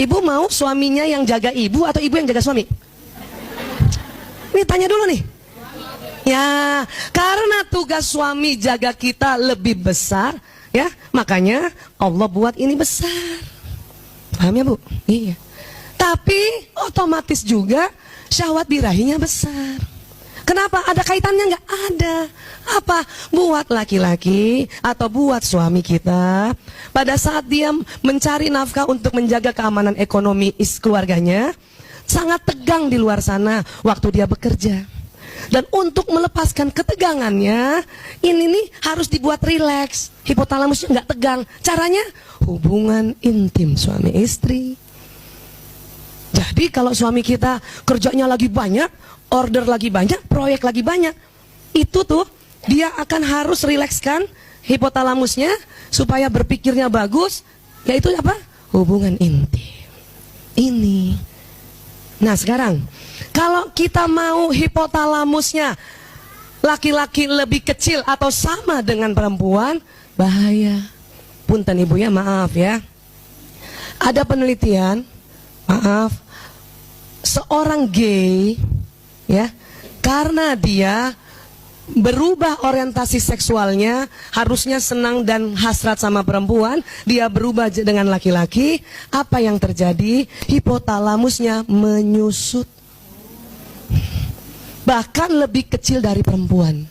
Ibu mau suaminya yang jaga ibu atau ibu yang jaga suami? Ini tanya dulu nih. Ya, karena tugas suami jaga kita lebih besar, ya, makanya Allah buat ini besar. Paham ya Bu? Iya. Tapi otomatis juga syahwat birahinya besar. Kenapa? Ada kaitannya nggak? Ada. Apa? Buat laki-laki atau buat suami kita, pada saat dia mencari nafkah untuk menjaga keamanan ekonomi keluarganya, sangat tegang di luar sana waktu dia bekerja. Dan untuk melepaskan ketegangannya, ini nih harus dibuat rileks. Hipotalamusnya nggak tegang. Caranya hubungan intim suami istri. Jadi kalau suami kita kerjanya lagi banyak, order lagi banyak, proyek lagi banyak, itu tuh dia akan harus rilekskan hipotalamusnya supaya berpikirnya bagus, yaitu apa? Hubungan intim. Ini. Nah sekarang, kalau kita mau hipotalamusnya laki-laki lebih kecil atau sama dengan perempuan, bahaya. Punten ibu ya, maaf ya. Ada penelitian, maaf, seorang gay, ya, karena dia berubah orientasi seksualnya, harusnya senang dan hasrat sama perempuan, dia berubah dengan laki-laki. Apa yang terjadi? Hipotalamusnya menyusut, bahkan lebih kecil dari perempuan.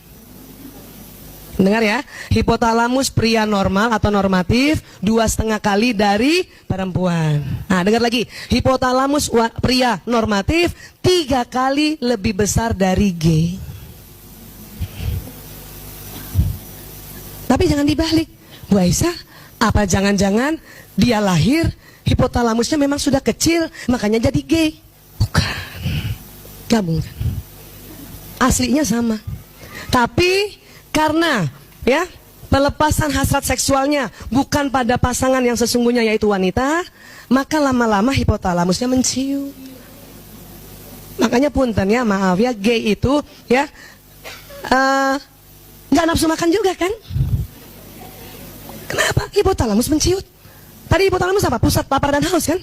Dengar ya, hipotalamus pria normal atau normatif 2,5 kali dari perempuan. Nah dengar lagi, hipotalamus pria normatif 3 kali lebih besar dari gay. Tapi jangan dibalik, Bu Aisyah, apa jangan-jangan dia lahir hipotalamusnya memang sudah kecil, makanya jadi gay? Bukan, gabung. Aslinya sama. Tapi karena ya pelepasan hasrat seksualnya bukan pada pasangan yang sesungguhnya yaitu wanita, maka lama-lama hipotalamusnya mencium. Makanya punten ya, maaf ya, gay itu ya nggak nafsu makan juga kan? Kenapa? Hipotalamus menciut. Tadi hipotalamus apa? Pusat lapar dan haus kan?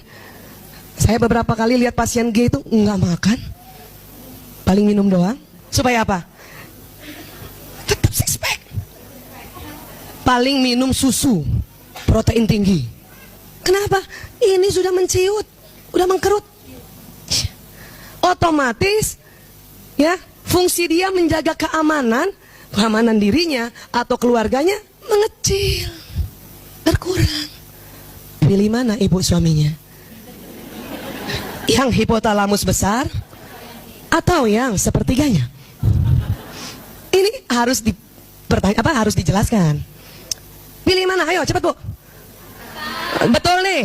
Saya beberapa kali lihat pasien gay itu nggak makan, paling minum doang. Supaya apa? Tetap six pack. Paling minum susu, protein tinggi. Kenapa? Ini sudah menciut, udah mengkerut. Otomatis, ya, fungsi dia menjaga keamanan dirinya atau keluarganya mengecil, berkurang. Pilih mana ibu suaminya? Yang hipotalamus besar atau yang sepertiganya? Ini harus harus dijelaskan. Pilih mana? Ayo cepat Bu. Betul nih.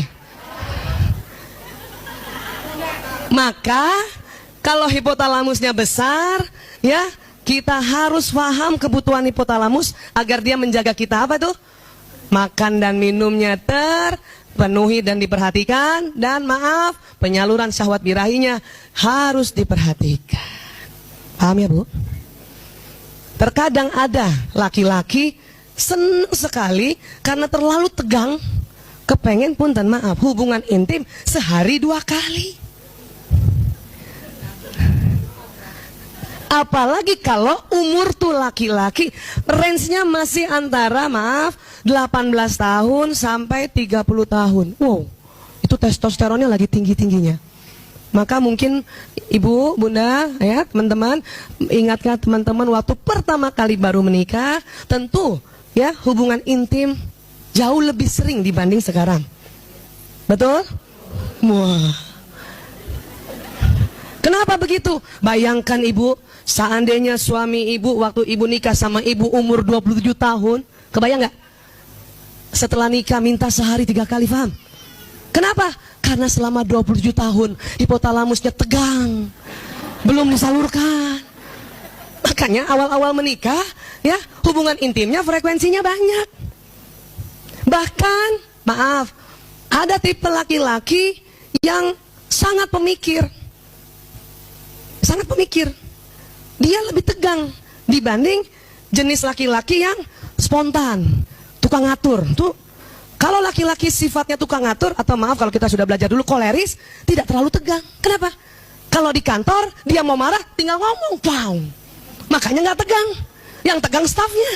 Maka kalau hipotalamusnya besar, ya, kita harus paham kebutuhan hipotalamus agar dia menjaga kita apa tuh? Makan dan minumnya terpenuhi dan diperhatikan, dan maaf, penyaluran syahwat birahinya harus diperhatikan. Paham ya Bu? Terkadang ada laki-laki senang sekali karena terlalu tegang, kepengen punten maaf hubungan intim sehari 2 kali. Apalagi kalau umur tuh laki-laki range-nya masih antara 18 tahun sampai 30 tahun. Wow, itu testosteronnya lagi tinggi-tingginya. Maka mungkin ibu, bunda, ya teman-teman, ingatkan teman-teman waktu pertama kali baru menikah, tentu ya hubungan intim jauh lebih sering dibanding sekarang. Betul? Wah. Kenapa begitu? Bayangkan ibu, seandainya suami ibu waktu ibu nikah sama ibu umur 27 tahun, kebayang nggak? Setelah nikah minta sehari 3 kali, paham? Kenapa? Karena selama 27 tahun hipotalamusnya tegang, belum disalurkan. Makanya awal-awal menikah, ya, hubungan intimnya frekuensinya banyak. Bahkan, maaf, ada tipe laki-laki yang sangat pemikir. Sangat pemikir. Dia lebih tegang dibanding jenis laki-laki yang spontan, tukang ngatur. Tuh Kalau laki-laki sifatnya tukang ngatur, atau maaf kalau kita sudah belajar dulu koleris, tidak terlalu tegang. Kenapa? Kalau di kantor dia mau marah tinggal ngomong, wow. Makanya nggak tegang. Yang tegang stafnya.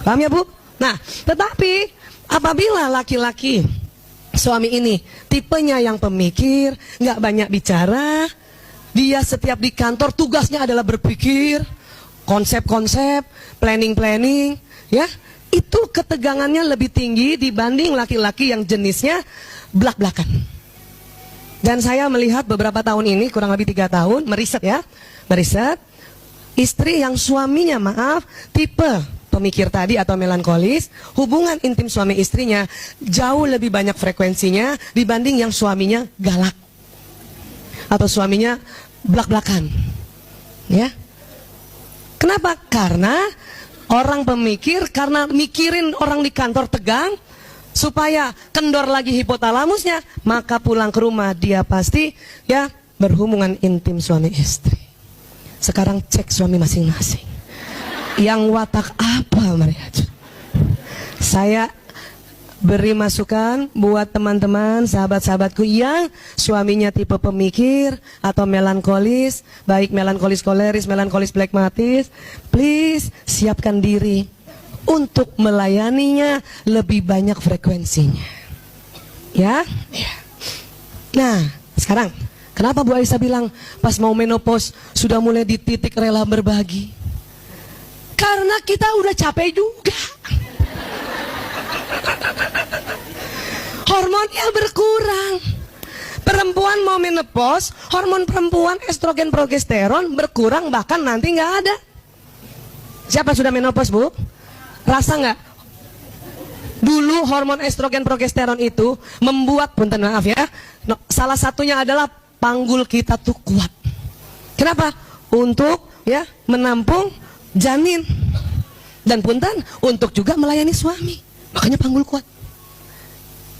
Paham ya Bu? Nah, tetapi apabila laki-laki suami ini tipenya yang pemikir, nggak banyak bicara, dia setiap di kantor tugasnya adalah berpikir, konsep-konsep, planning-planning, ya, itu ketegangannya lebih tinggi dibanding laki-laki yang jenisnya blak-blakan. Dan saya melihat beberapa tahun ini, kurang lebih 3 tahun, meriset, istri yang suaminya maaf, tipe pemikir tadi atau melankolis, hubungan intim suami istrinya jauh lebih banyak frekuensinya dibanding yang suaminya galak atau suaminya blak-blakan. Ya. Kenapa? Karena orang pemikir, karena mikirin orang di kantor tegang, supaya kendor lagi hipotalamusnya, maka pulang ke rumah dia pasti ya berhubungan intim suami istri. Sekarang cek suami masing-masing. Yang watak apa mereka? Saya beri masukan buat teman-teman, sahabat-sahabatku yang suaminya tipe pemikir atau melankolis, baik melankolis koleris, melankolis plekmatis, please siapkan diri untuk melayaninya lebih banyak frekuensinya. Ya? Nah, sekarang kenapa Bu Aisyah bilang pas mau menopause sudah mulai di titik rela berbagi? Karena kita udah capek juga. Hormonnya berkurang. Perempuan mau menopause, hormon perempuan estrogen progesteron berkurang, bahkan nanti nggak ada. Siapa sudah menopause Bu? Rasa nggak? Dulu hormon estrogen progesteron itu membuat, punten maaf ya, salah satunya adalah panggul kita tuh kuat. Kenapa? Untuk ya menampung janin. Dan punten untuk juga melayani suami. Makanya panggul kuat.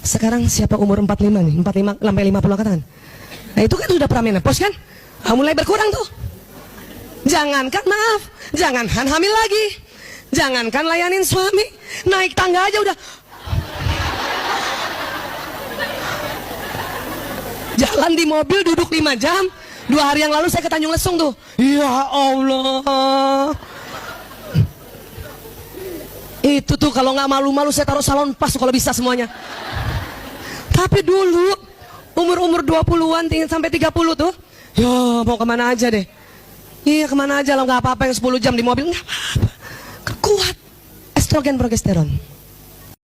Sekarang siapa umur 45 nih? 45 sampai 50 katakan. Nah itu kan sudah pramenopause kan? Mulai berkurang tuh. Jangankan maaf, jangankan hamil lagi, jangankan layanin suami, naik tangga aja udah. Jalan di mobil duduk 5 jam. 2 hari yang lalu saya ke Tanjung Lesung tuh. Ya Allah. Itu tuh kalau nggak malu-malu saya taruh salon pas kalau bisa semuanya. Tapi dulu umur 20-an sampai 30 tuh, ya mau kemana aja deh. Iya kemana aja lah, nggak apa-apa yang 10 jam di mobil, nggak apa-apa. Kuat estrogen progesteron.